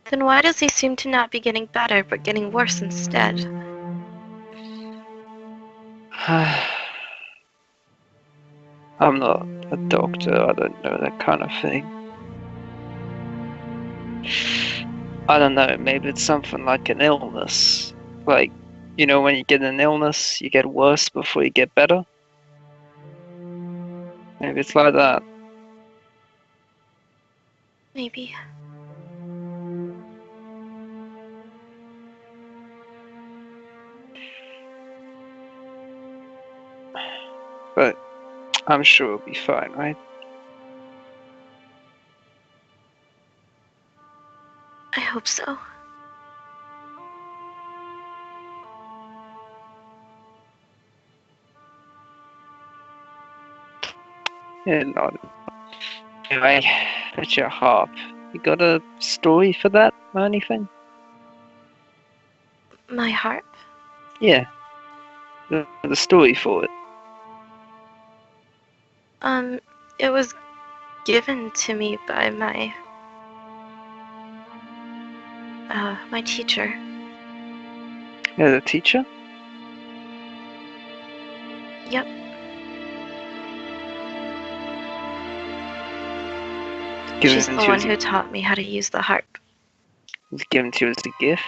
Then why does he seem to not be getting better, but getting worse instead? I'm not a doctor, I don't know that kind of thing. I don't know, maybe it's something like an illness. Like, you know, when you get an illness, you get worse before you get better? Maybe it's like that. Maybe. But I'm sure it'll be fine, right? I hope so. Yeah, not. Anyway, that's your harp. You got a story for that or anything? My harp? Yeah. The story for it. It was given to me by my teacher. Yeah, the teacher? Yep. Given She's the to you one as who taught me how to use the harp. was given to you as a gift?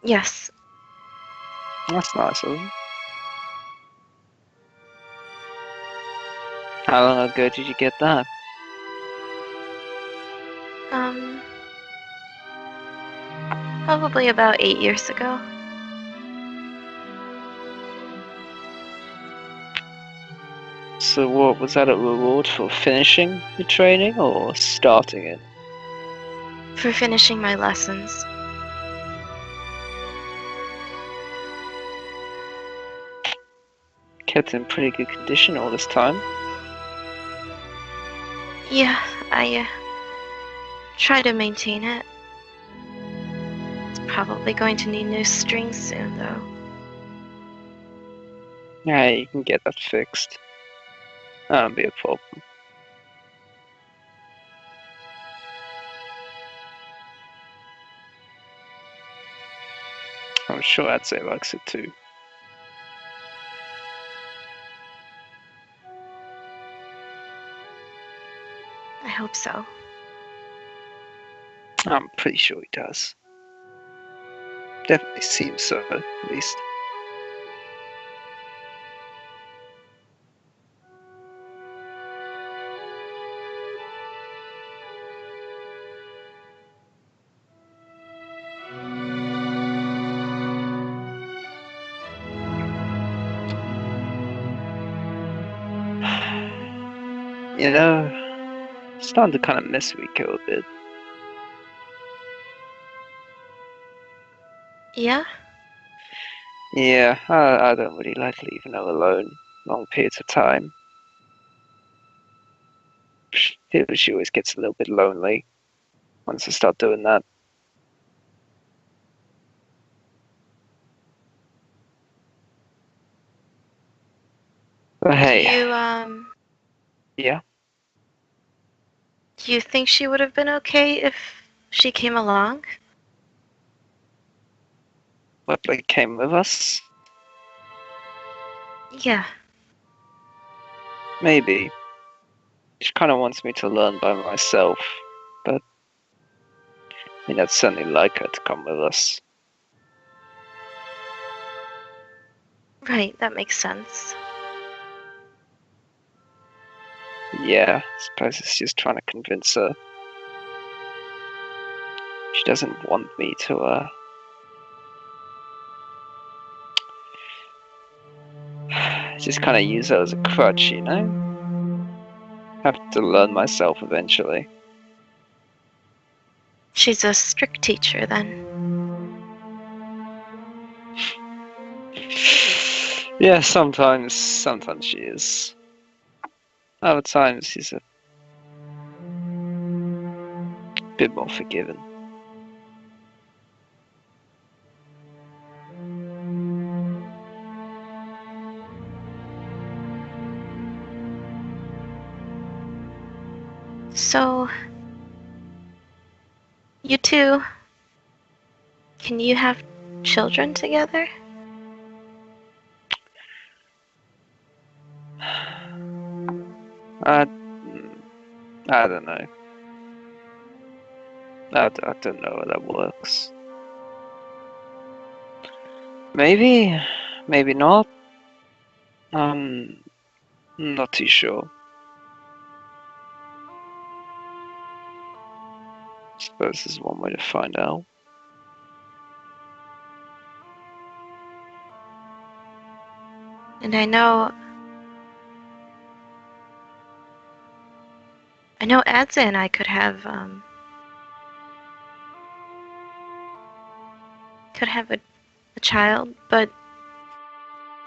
Yes. That's nice of them. How long ago did you get that? Probably about 8 years ago. So what, was that a reward for finishing the training or starting it? For finishing my lessons. Kept in pretty good condition all this time. Yeah, I try to maintain it. It's probably going to need new strings soon, though. Yeah, you can get that fixed. That won't be a problem. I'm sure Adsay likes it too. I hope so. I'm pretty sure he does. Definitely seems so, at least. You know, I'm starting to kind of miss Rico a bit. Yeah? Yeah, I don't really like leaving her alone long periods of time. She always gets a little bit lonely once I start doing that. But hey, yeah, Do you think she would have been okay if she came along? what, like, came with us? Yeah. Maybe. She kind of wants me to learn by myself, but I mean, I'd certainly like her to come with us. Right, that makes sense. Yeah, I suppose it's just trying to convince her. She doesn't want me to, just kind of use her as a crutch, you know? Have to learn myself eventually. She's a strict teacher, then. Yeah, sometimes she is. Other times she's a bit more forgiving. So, You two, can you have children together? I don't know. I don't know how that works. Maybe, maybe not. I'm not too sure. Suppose there's one way to find out. And I know Adza and I could have a child, but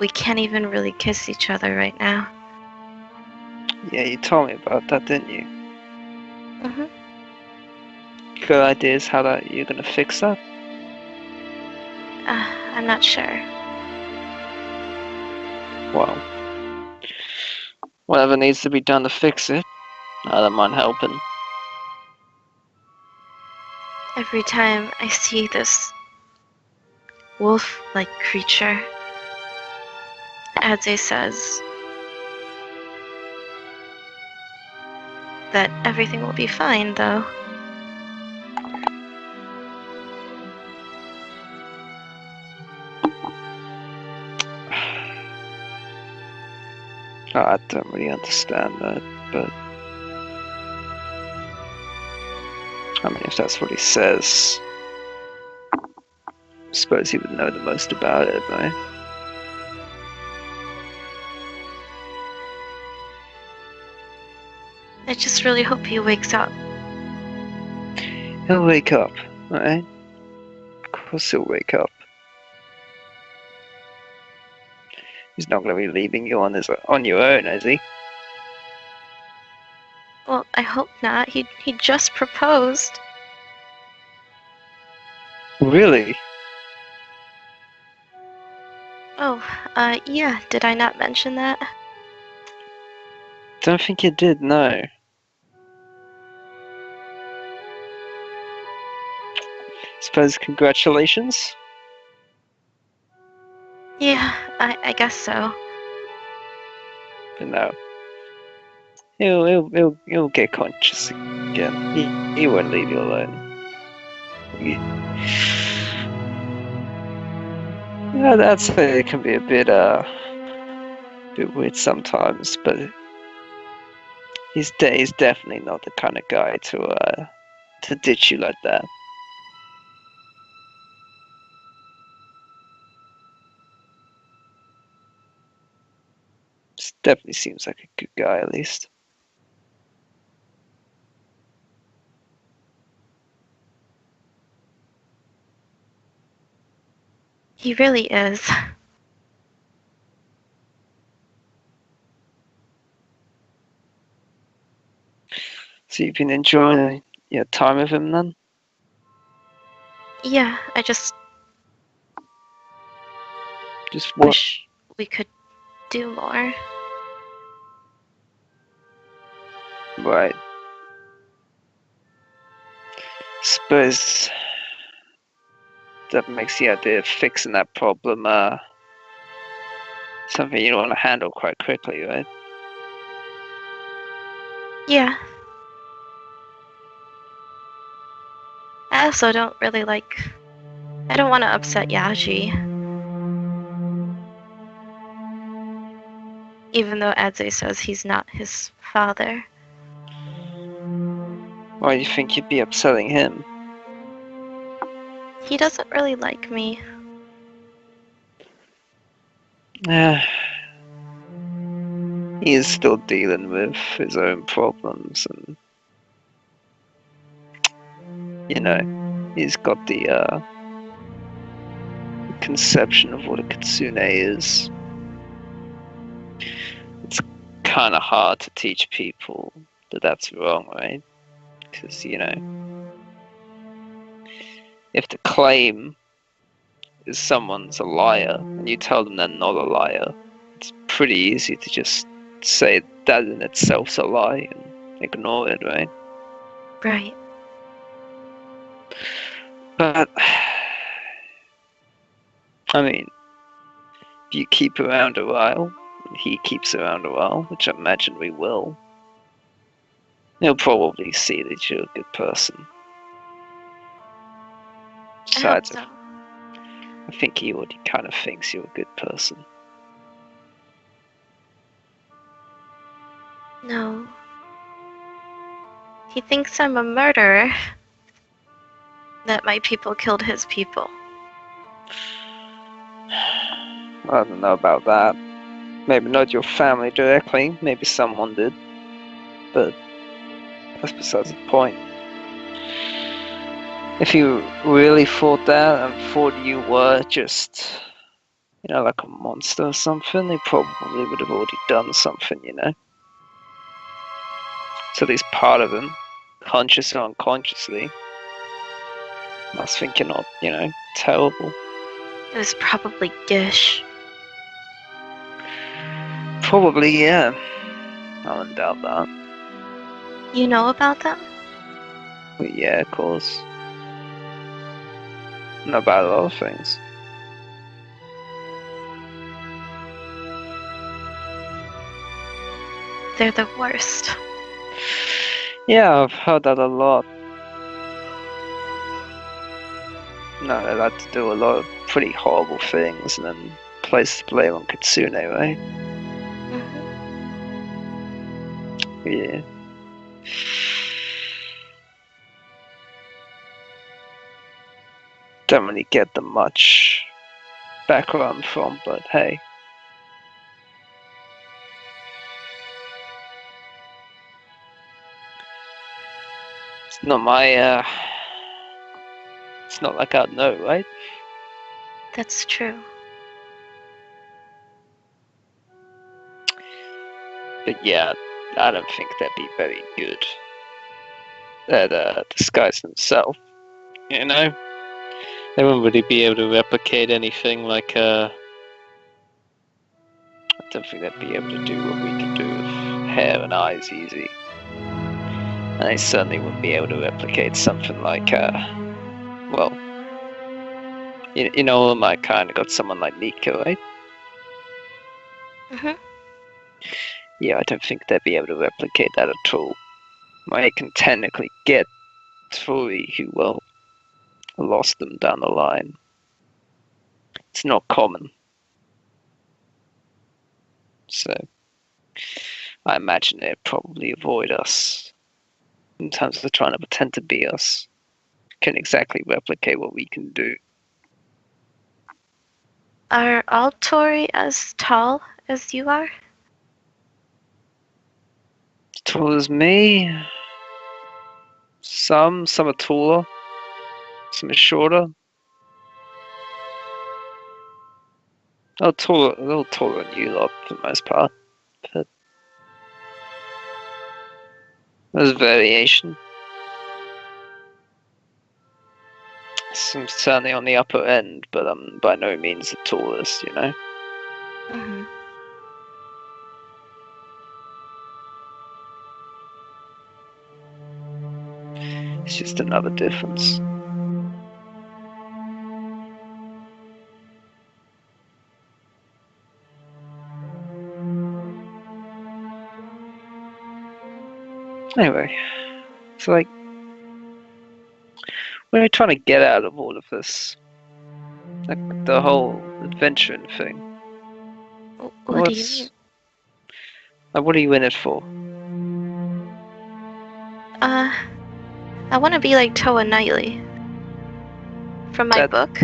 we can't even really kiss each other right now. Yeah, you told me about that, didn't you? Mhm. Good ideas how that you're gonna fix that? I'm not sure. Well, whatever needs to be done to fix it, I don't mind helping. Every time I see this wolf-like creature, Adze says that everything will be fine, though. I don't really understand that, but I mean, if that's what he says, I suppose he would know the most about it, right? I just really hope he wakes up. He'll wake up, right? Of course he'll wake up. He's not going to be leaving you on your own, is he? Well, I hope not. He just proposed. Really? Oh, yeah, did I not mention that? Don't think you did, no. Suppose congratulations? Yeah, I guess so. But no. He'll get conscious again. He won't leave you alone. Yeah, that's it can be a bit weird sometimes, but he's definitely not the kind of guy to ditch you like that. Definitely seems like a good guy, at least. He really is. So you've been enjoying your time with him then? Yeah, I just Just what? wish we could do more. Right. Suppose that makes the idea of fixing that problem something you don't want to handle quite quickly, right? Yeah. I also don't really like. I don't want to upset Yaji. Even though Adze says he's not his father. Why do you think you'd be upsetting him? He doesn't really like me. He is still dealing with his own problems, and you know, he's got the conception of what a kitsune is. It's kind of hard to teach people that that's wrong, right? Because if the claim is someone's a liar and you tell them they're not a liar, it's pretty easy to just say that in itself's a lie and ignore it, right? Right. But, I mean, if you keep around a while, and he keeps around a while, which I imagine we will, he'll probably see that you're a good person. I hope Besides, so. I think he already kind of thinks you're a good person. No. He thinks I'm a murderer. That my people killed his people. I don't know about that. Maybe not your family directly, maybe someone did. But that's besides the point. If you really thought that and thought you were just, like a monster or something, he probably would have already done something, So at least part of him, conscious or unconsciously, must think you're not, terrible. It was probably Gish. Probably, yeah. I don't doubt that. You know about them? But yeah, of course. Know about a lot of things. They're the worst. Yeah, I've heard that a lot. No, they like to do a lot of pretty horrible things and then place the blame on Kitsune, right? Mm-hmm. Yeah. Don't really get them much background from, but hey. It's not my, it's not like I'd know, right? That's true. But yeah, I don't think they'd be very good at disguise themselves, They wouldn't really be able to replicate anything like, I don't think they'd be able to do what we can do with hair and eyes easy. And they certainly wouldn't be able to replicate something like, well, I kind of got someone like Nico, right? Mm-hmm. Yeah, I don't think they'd be able to replicate that at all. I can technically get Tori, who, well, lost them down the line. It's not common. So, I imagine they'd probably avoid us. In terms of trying to pretend to be us. Can exactly replicate what we can do. Are all Tori as tall as you are? As tall as me. Some are taller. Some are shorter. A little taller than you lot for the most part. But there's variation. Some certainly on the upper end, but I'm by no means the tallest, Mm-hmm. It's just another difference. Anyway, it's like, what are you trying to get out of all of this? Like the whole adventuring thing. What do you mean? Like, what are you in it for? I want to be like Toa Knightley. From my book.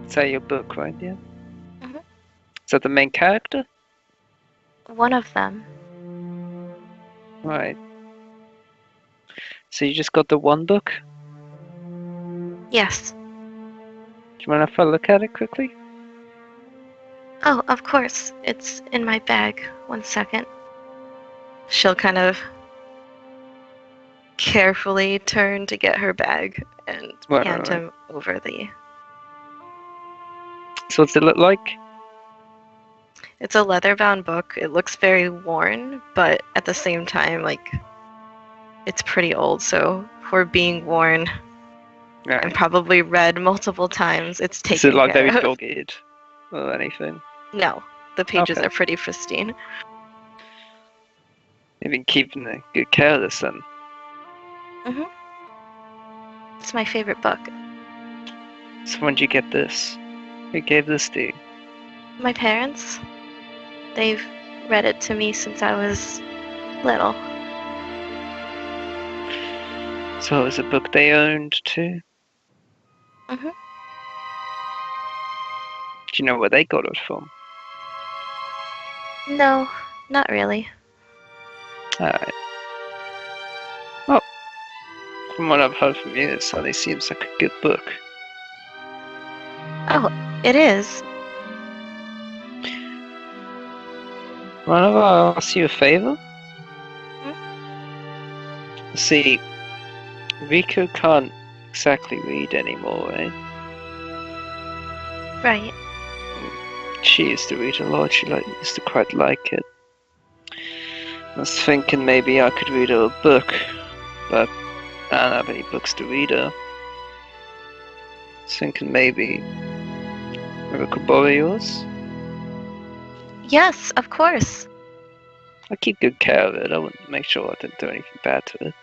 Is that your book, right? Yeah. Mm-hmm. Is that the main character? One of them. Right. So you just got the one book? Yes. Do you mind if I look at it quickly? Oh, of course. It's in my bag. 1 second. She'll kind of carefully turn to get her bag and hand him over the... So what's it look like? It's a leather-bound book. It looks very worn, but at the same time, like, it's pretty old, so for being worn, and Right. probably read multiple times. It's Is it taken like care very of. dog-eared or anything? No, the pages Okay. are pretty pristine. You've been keeping good care of this then. hmm It's my favorite book. So when did you get this? Who gave this to you? My parents, they've read it to me since I was little. So it was a book they owned too? hmm Do you know where they got it from? No, not really. Alright. Well, from what I've heard from you, it certainly seems like a good book. Oh, it is. Mind if I ask you a favor? See, Rico can't exactly read anymore, right? Right. She used to read a lot, she used to quite like it. I was thinking maybe I could read her a book, but I don't have any books to read her. I was thinking maybe I could borrow yours? Yes, of course. I keep good care of it, I wouldn't make sure I didn't do anything bad to it.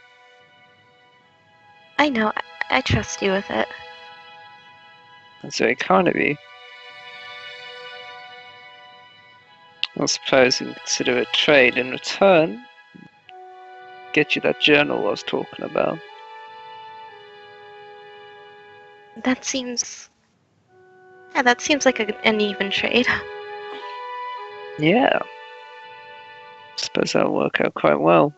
I know. I trust you with it. That's very kind of you. I suppose you can consider it trade in return. Get you that journal I was talking about. That seems. Yeah, that seems like an even trade. Yeah, suppose that'll work out quite well.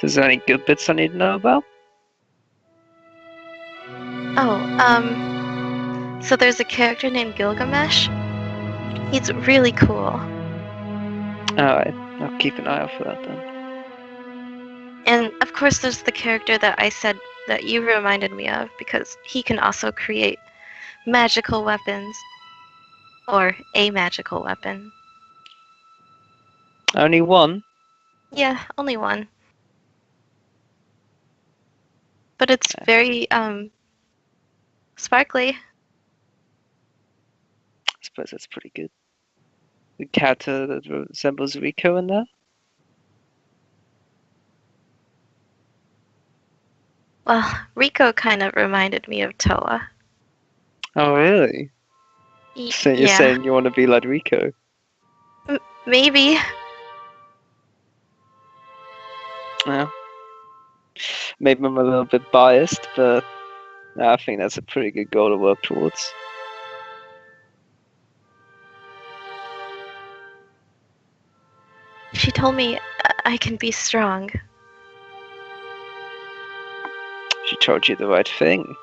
Is there any good bits I need to know about? So there's a character named Gilgamesh. He's really cool. Alright, I'll keep an eye out for that then. And of course, there's the character that I said that you reminded me of because he can also create magical weapons or a magical weapon. Only one? Yeah, only one. But it's Yeah, very sparkly. I suppose that's pretty good. The character that resembles Rico in there? Well, Rico kind of reminded me of Toa. Oh, really? So you're Yeah, saying you want to be like Rico? maybe. Yeah. Maybe I'm a little bit biased, but I think that's a pretty good goal to work towards. She told me I can be strong. She told you the right thing.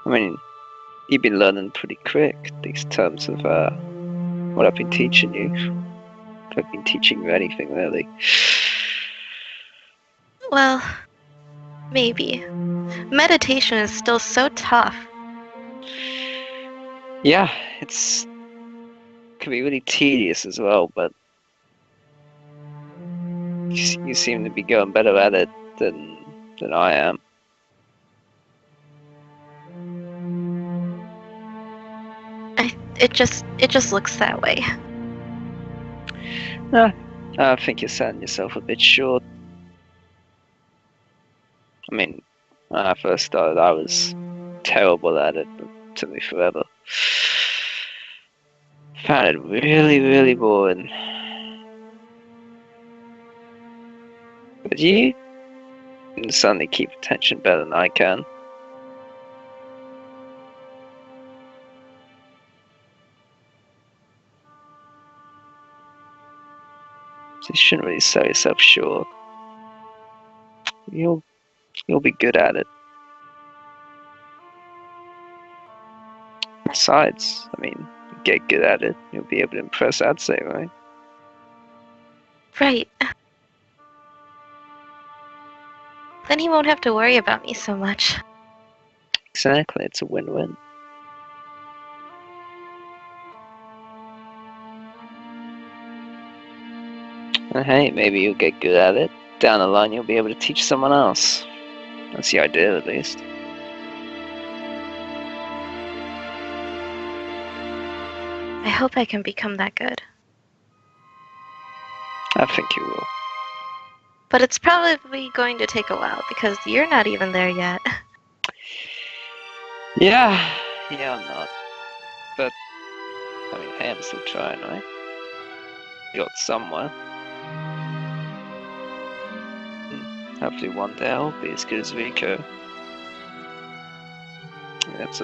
I mean, you've been learning pretty quick these terms of what I've been teaching you. If I've been teaching you anything, really. Well, maybe. Meditation is still so tough. Yeah, it's can be really tedious as well, but you seem to be going better at it than I am. It just looks that way. I think you're selling yourself a bit short. I mean, when I first started, I was terrible at it. It took me forever. Found it really, really boring. But you can suddenly keep attention better than I can. So you shouldn't really sell yourself short. You'll be good at it. Besides, I mean, you get good at it, you'll be able to impress, I'd say, right? Right. Then he won't have to worry about me so much. Exactly, it's a win-win. And hey, maybe you'll get good at it, down the line you'll be able to teach someone else. That's the idea, at least. I hope I can become that good. I think you will. But it's probably going to take a while because you're not even there yet. Yeah, I'm not. But, I mean, hey, I'm still trying, right? Got somewhere. Hopefully one day I'll be as good as Rico. I mean, it's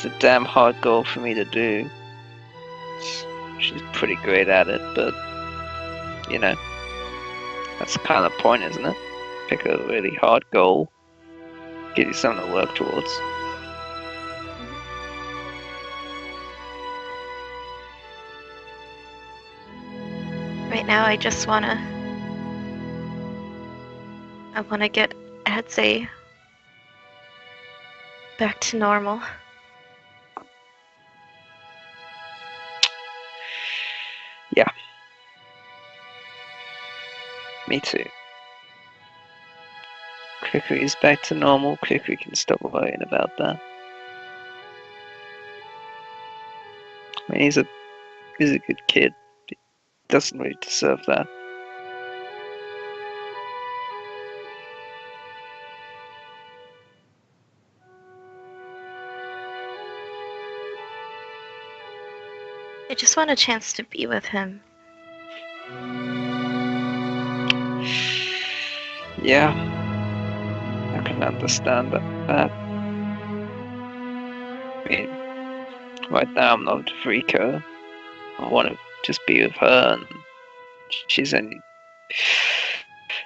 a damn hard goal for me to do. She's pretty great at it, but, you know, that's kind of the point, isn't it? Pick a really hard goal, give you something to work towards. Right now, I just wanna get, I'd say, back to normal. Yeah. Me too. Quicker he's back to normal, quicker we can stop worrying about that. I mean, he's a good kid. He doesn't really deserve that. I just want a chance to be with him. Yeah, I can understand that. I mean, right now I'm not with Rico. I want to just be with her, and she's only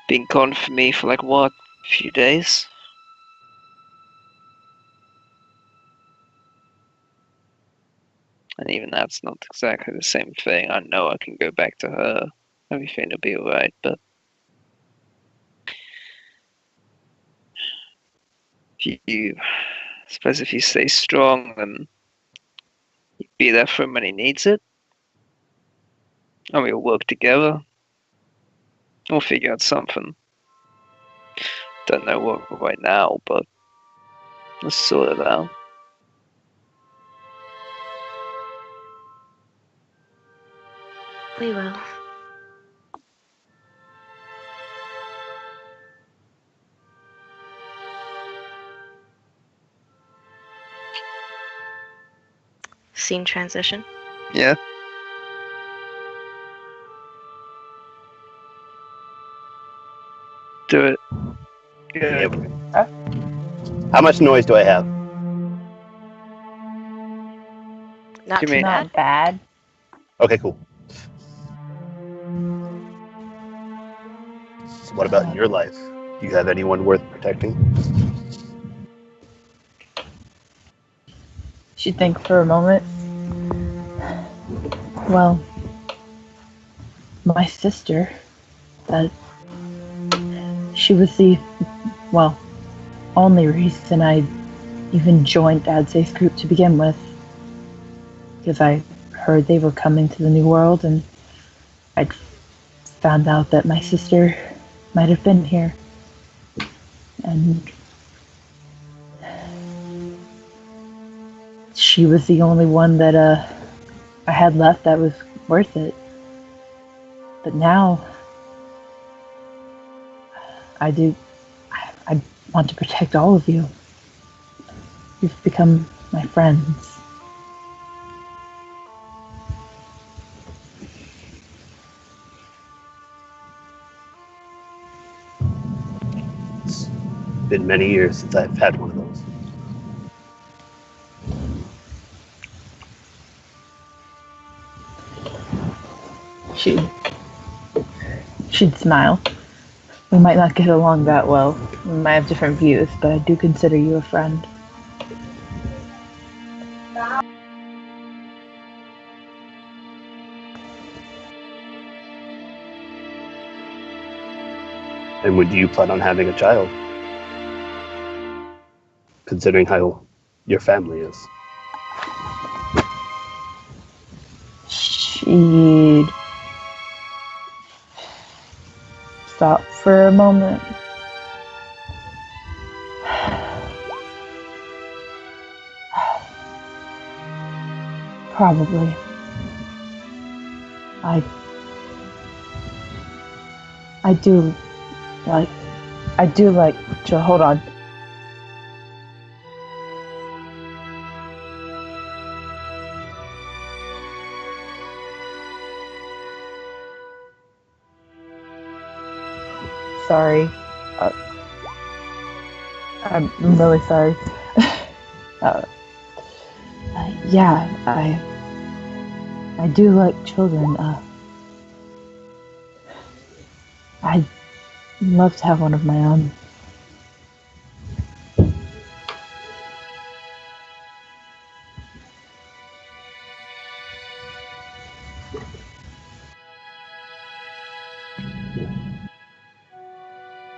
been gone for me for like what, a few days? And even that's not exactly the same thing. I know I can go back to her. Everything will be alright, but I suppose if you stay strong, then you be there for him when he needs it. And we'll work together. We'll figure out something. Don't know what right now, but let's sort it out. We will. Scene transition. Yeah. Do it. Yeah. Good. How much noise do I have? Not You too mean- bad. Not bad. Okay, cool. So what about in your life? Do you have anyone worth protecting? She'd think for a moment. Well, my sister, that she was the, well, only reason I even joined Dad's group to begin with. Because I heard they were coming to the New World, and I'd found out that my sister might have been here. And she was the only one that I had left that was worth it. But now I want to protect all of you. You've become my friends. It's been many years since I've had one of those. She'd smile. We might not get along that well. We might have different views, but I do consider you a friend. And when do you plan on having a child? Considering how your family is. stop for a moment. Probably. I do like to hold on. Sorry. I'm really sorry. Yeah, I do like children. I'd love to have one of my own.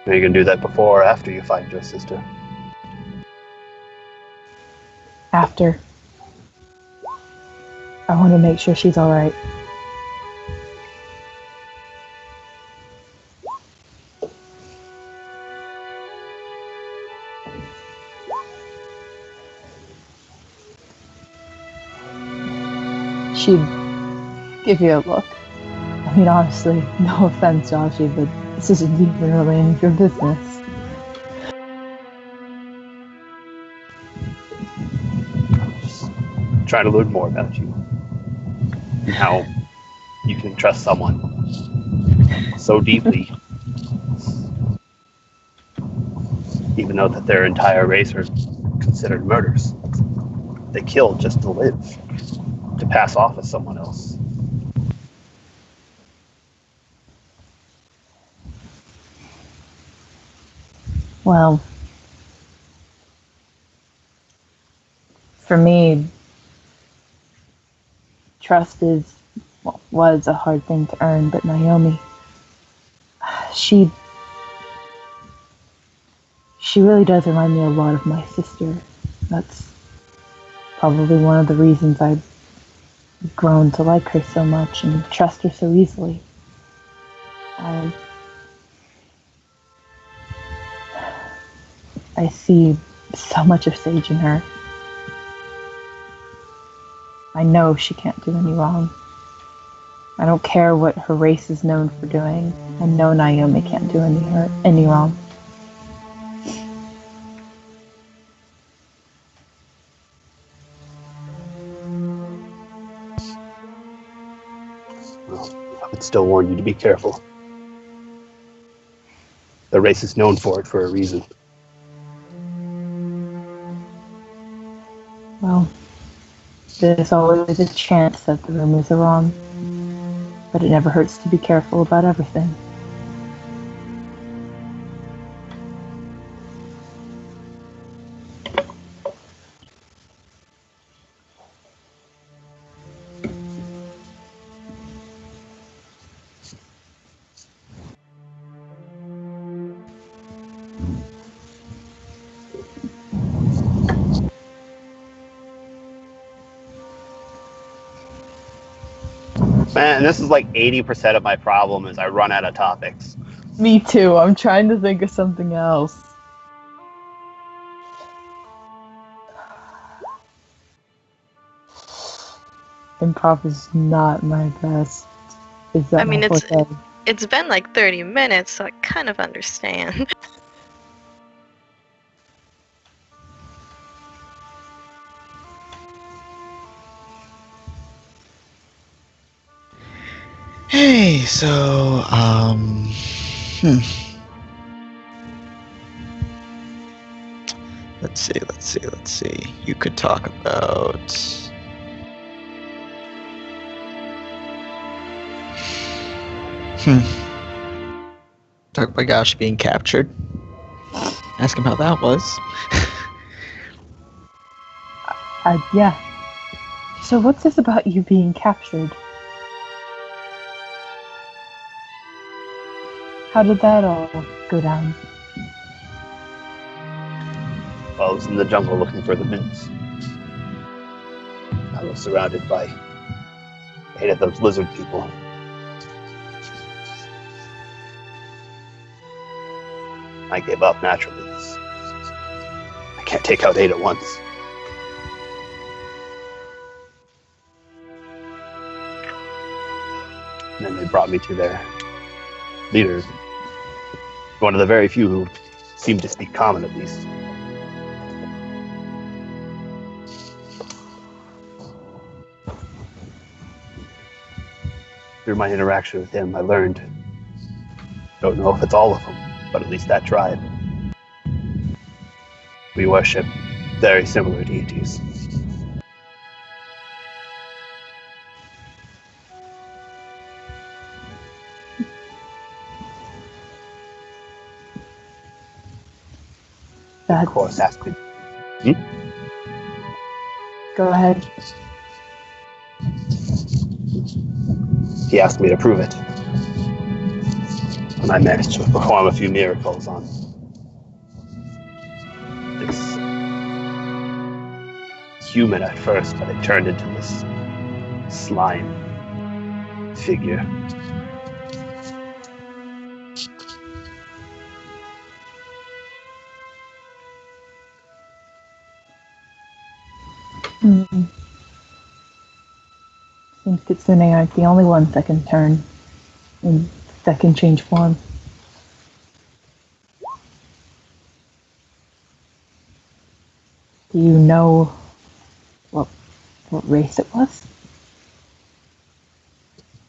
Are you gonna do that before or after you find your sister? After. I want to make sure she's alright. She'd give you a look. I mean, honestly, no offense, Joshie, but this isn't even really any of your business. Just trying to learn more about you. And how you can trust someone so deeply, even though that their entire race are considered murders. They kill just to live, to pass off as someone else. Well, for me, trust was a hard thing to earn, but Naomi, she really does remind me a lot of my sister. That's probably one of the reasons I've grown to like her so much and trust her so easily. I see so much of Sage in her. I know she can't do any wrong. I don't care what her race is known for doing. I know Naomi can't do any wrong. Well, I would still warn you to be careful. The race is known for it for a reason. Well, there's always a chance that the rumors are wrong, but it never hurts to be careful about everything. Man, this is like 80% of my problem is I run out of topics. Me too. I'm trying to think of something else. Improv is not my best. Is that I mean, my forte? it's been like 30 minutes, so I kind of understand. Hey, so, Let's see. You could talk about... Talk about Gosh being captured. Ask him how that was. Yeah. So what's this about you being captured? How did that all go down? Well, I was in the jungle looking for the mints. I was surrounded by 8 of those lizard people. I gave up naturally. I can't take out 8 at once. And then they brought me to their leader, one of the very few who seemed to speak common at least. Through my interaction with him, I learned, don't know if it's all of them, but at least that tribe, we worship very similar deities. Of course, ask me. Go ahead. He asked me to prove it. And I managed to perform a few miracles on this human at first, but it turned into this slime figure. Seems Kitsune aren't the only ones that can turn that can change form. Do you know what race it was?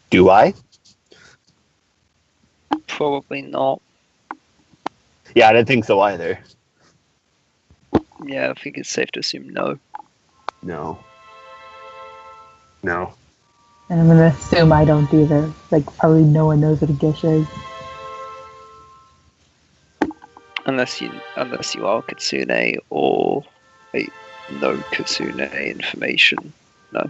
Do I? Probably not. Yeah, I didn't think so either. Yeah, I think it's safe to assume no. No. And I'm gonna assume I don't either. Like, probably no one knows what a Gish is. Unless you are Kitsune or no Kitsune information. No.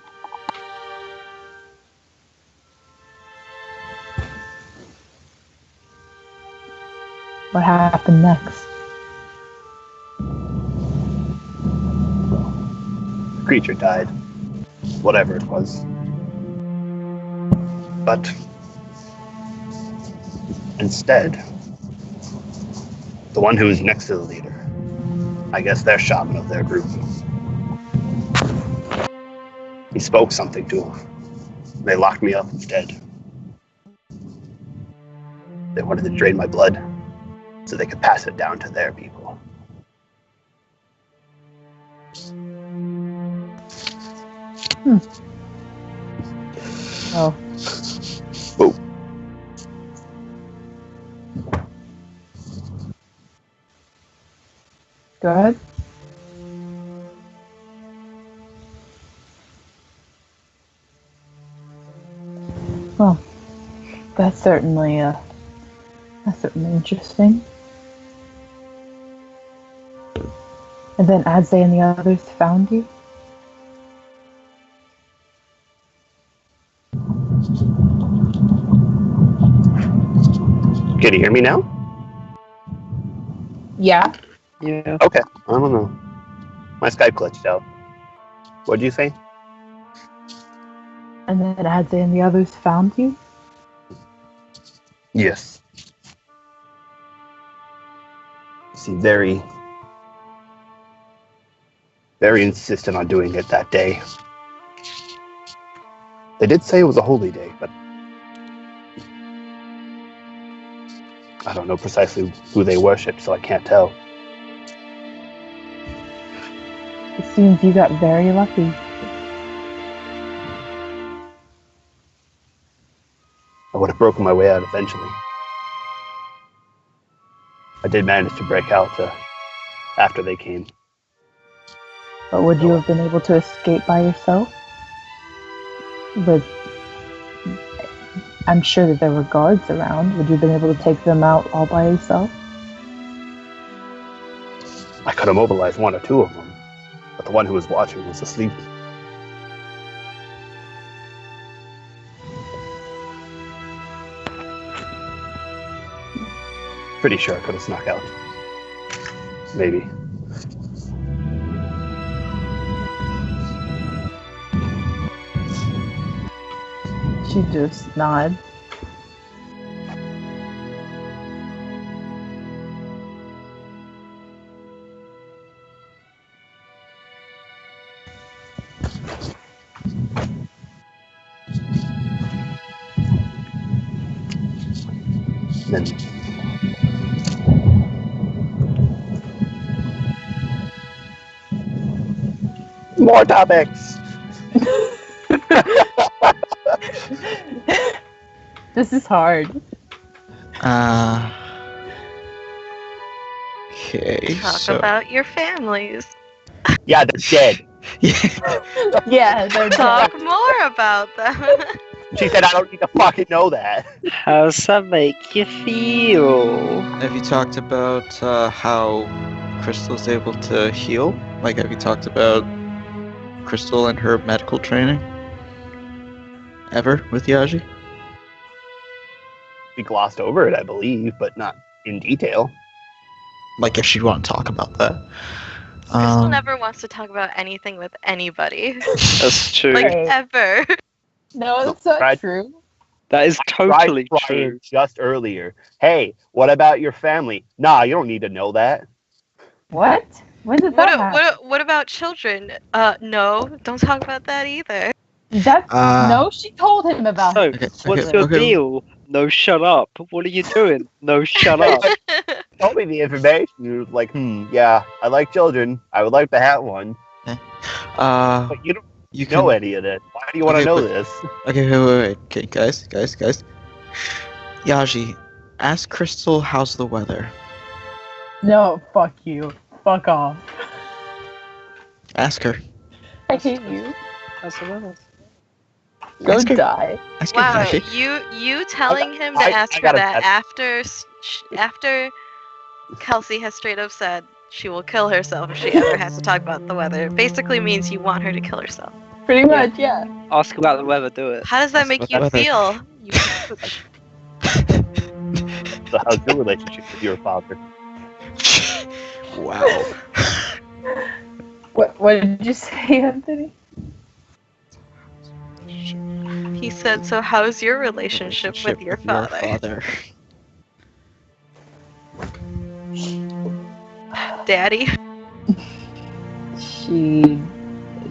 What happened next? The creature died. Whatever it was. But instead, the one who was next to the leader, I guess they're shaman of their group, he spoke something to them. They locked me up instead. They wanted to drain my blood so they could pass it down to their people. Oh. Oh. Go ahead. Well, that's certainly interesting. And then Adze and the others found you? Can you hear me now? Yeah. Yeah. Okay. I don't know. My Skype glitched out. What'd you say? And then Adze and the others found you? Yes. See, very insistent on doing it that day. They did say it was a holy day, but I don't know precisely who they worshipped, so I can't tell. It seems you got very lucky. I would have broken my way out eventually. I did manage to break out after they came. But would you have been able to escape by yourself? I'm sure that there were guards around. Would you have been able to take them out all by yourself? I could have mobilized 1 or 2 of them, but the one who was watching was asleep. Pretty sure I could have snuck out. Maybe. She just nods. basement. More topics. This is hard. Okay, Talk so about your families. Yeah, they're dead. Yeah, they're Talk dead. more about them. She said, I don't need to fucking know that. How's that make you feel? have you talked about how Crystal's able to heal? Like, have you talked about Crystal and her medical training? Ever with Yaji? We glossed over it, I believe, but not in detail. Like, if she'd want to talk about that. Crystal never wants to talk about anything with anybody. That's true. Like, Hey. ever. No, it's not Right. true. That is totally Tried true. Brian just earlier. Hey, what about your family? Nah, you don't need to know that. What? When did that happen? What about children? No, don't talk about that either. That's no. She told him about. So, Okay, what's okay, your okay. deal? No, shut up. What are you doing? No, shut up. Told me the information. You was like, yeah, I like children. I would like to have one. But you don't You know can. any of this. Why do you want to Okay, know but- this? Okay, wait. Okay, guys. Yaji, ask Crystal how's the weather. No, fuck you. Fuck off. Ask her. I hate you. How's the weather? Go Ask her. die. Ask her, Wow, Yaji. you telling him to I ask her gotta that test- after Kelsey has straight up said she will kill herself if she ever has to talk about the weather, basically means you want her to kill herself. Pretty much, yeah. Ask about the weather, do it. How does that Ask make about you the weather. feel? You So how's your relationship with your father? Wow. What did you say, Anthony? He said, so how's your relationship with your father? Daddy?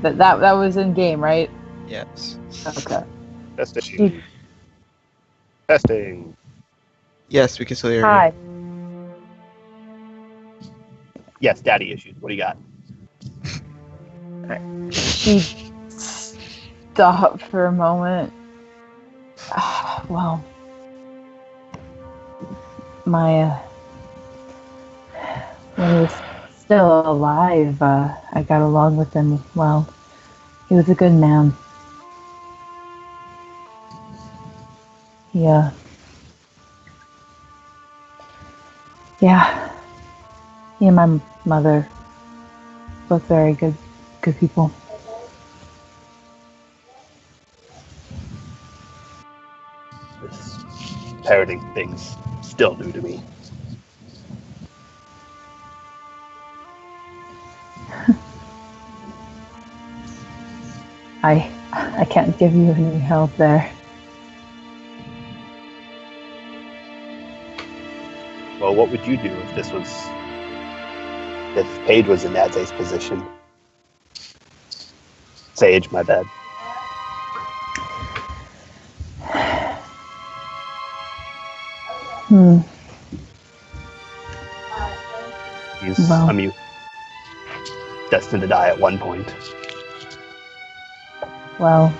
That was in game, right? Yes. Okay. Testing. Testing. Yes, we can still hear you. Hi. Yes, daddy issues. What do you got? She stopped for a moment. Well, my when he was still alive, I got along with him well. He was a good man. Yeah. He and my mother, both very good people. This parenting thing's still new to me. I can't give you any help there. Well, what would you do if Paige was in Nadze's position? Sage, my bad. I mean, destined to die at one point. Well,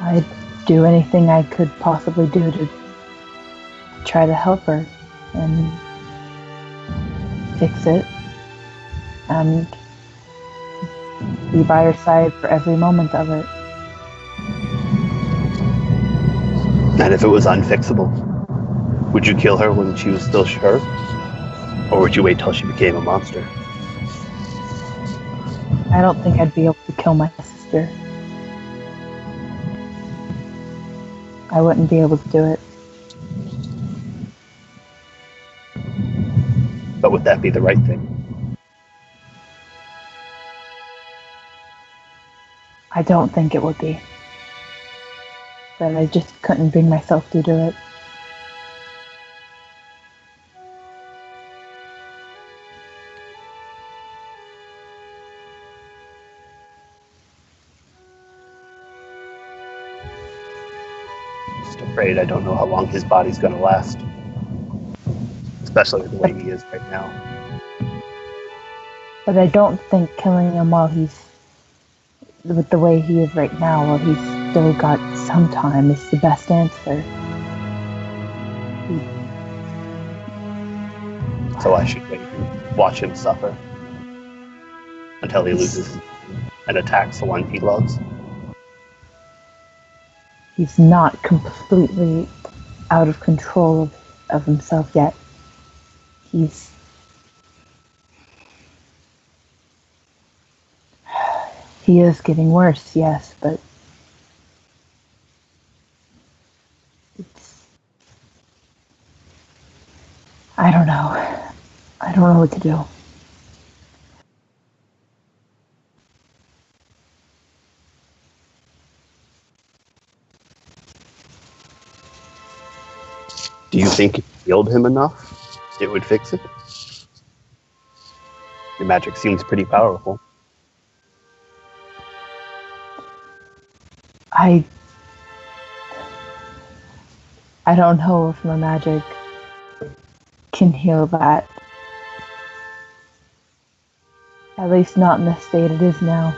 I'd do anything I could possibly do to try to help her and fix it and be by her side for every moment of it. And if it was unfixable, would you kill her when she was still sure? Or would you wait till she became a monster? I don't think I'd be able to kill my sister. I wouldn't be able to do it. But would that be the right thing? I don't think it would be. But I just couldn't bring myself to do it. just afraid I don't know how long his body's going to last. Especially the way he is right now. But I don't think killing him while he's with the way he is right now, while he's still got some time, is the best answer. So I should wait and watch him suffer until he loses and attacks the one he loves. He's not completely out of control of himself yet. He is getting worse, yes, but I don't know. I don't know what to do. Do you think if you healed him enough, it would fix it? Your magic seems pretty powerful. I don't know if my magic can heal that. At least not in the state it is now.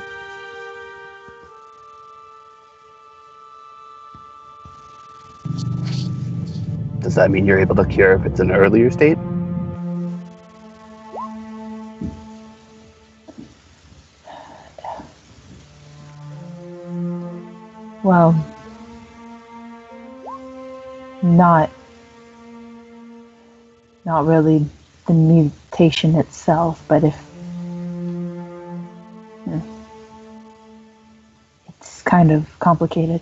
Does that mean you're able to cure if it's an earlier state? Well, not really the mutation itself, but if it's kind of complicated.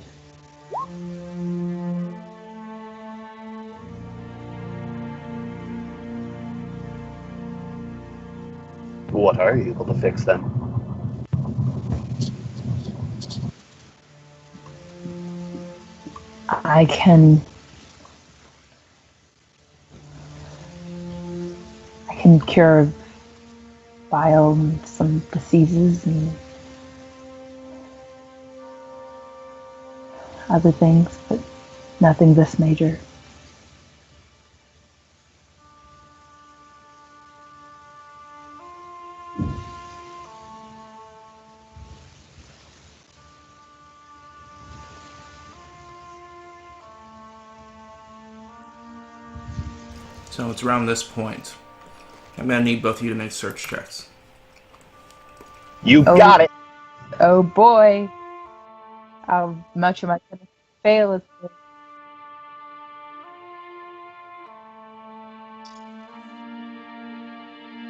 What are you able to fix then? I can cure bile and some diseases and other things, but nothing this major. So it's around this point. I'm going to need both of you to make search checks. You got it! Oh boy! How much am I going to fail at this?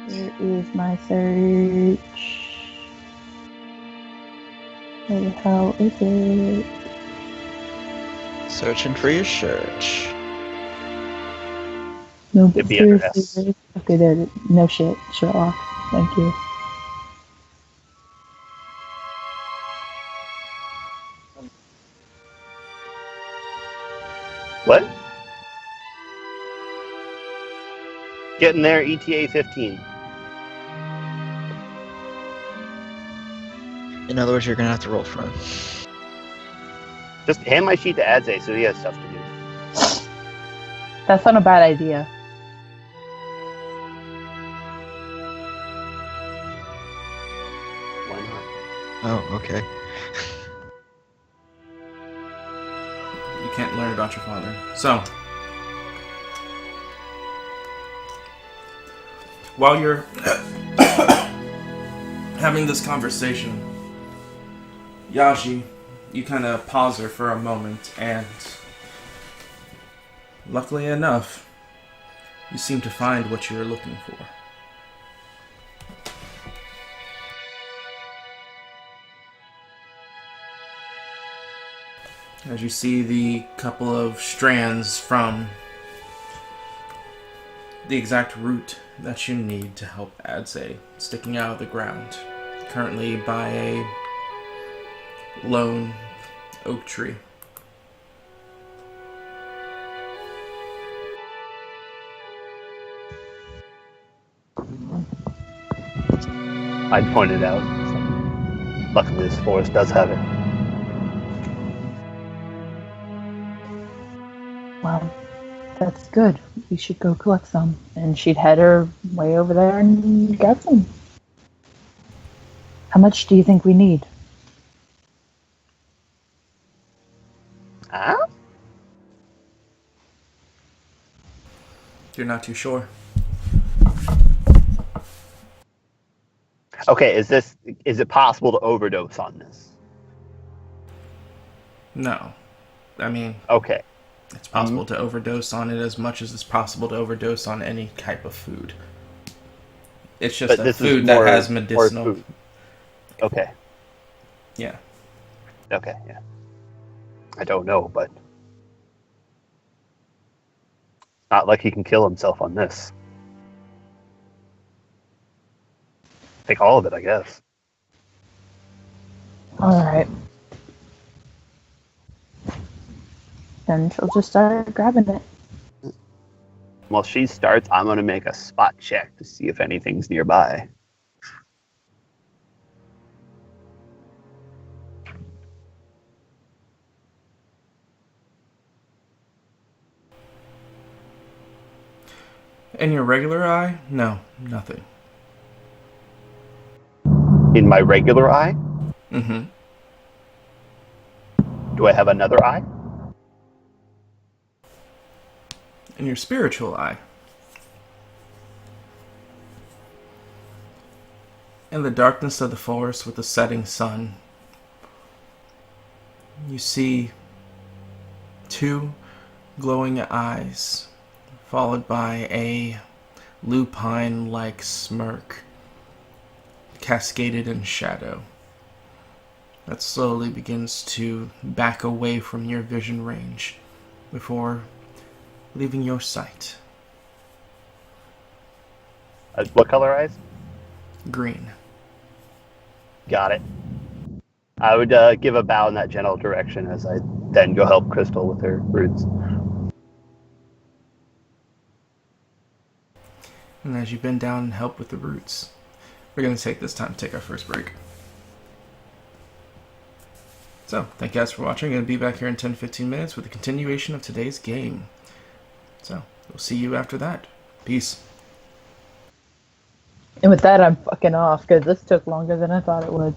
Where is my search? Where the hell is it? Searching for your search. No, It'd be under seriously. Okay, there. No shit. Shut off. Thank you. What? Getting there, ETA 15. In other words, you're gonna have to roll for him. Just hand my sheet to Adze so he has stuff to do. That's not a bad idea. Why not? Oh, okay. You can't learn about your father. So, while you're having this conversation, Yashi, you kind of pause her for a moment, and luckily enough, you seem to find what you're looking for. As you see the couple of strands from the exact route that you need to help Adze sticking out of the ground, currently by a lone oak tree. I'd point it out. Luckily this forest does have it. Well, that's good. We should go collect some. And she'd head her way over there and get some. How much do you think we need? Huh? You're not too sure. Okay, is it possible to overdose on this? No. I mean, Okay. it's possible to overdose on it as much as it's possible to overdose on any type of food. It's just But a this is food that more- has more medicinal. food. Okay. Yeah. Okay, yeah. I don't know, but not like he can kill himself on this. Take all of it, I guess. Alright. Then she'll just start grabbing it. While she starts, I'm going to make a spot check to see if anything's nearby. In your regular eye? No, nothing. In my regular eye, Mm-hmm. do I have another eye? In your spiritual eye. In the darkness of the forest with the setting sun, you see two glowing eyes, followed by a lupine-like smirk, cascaded in shadow, that slowly begins to back away from your vision range before leaving your sight. What color eyes? Green. Got it. I would give a bow in that general direction as I then go help Crystal with her roots. And as you bend down and help with the roots, we're going to take this time to take our first break. So, thank you guys for watching. I'm going to be back here in 10-15 minutes with the continuation of today's game. So, we'll see you after that. Peace. And with that, I'm fucking off, because this took longer than I thought it would.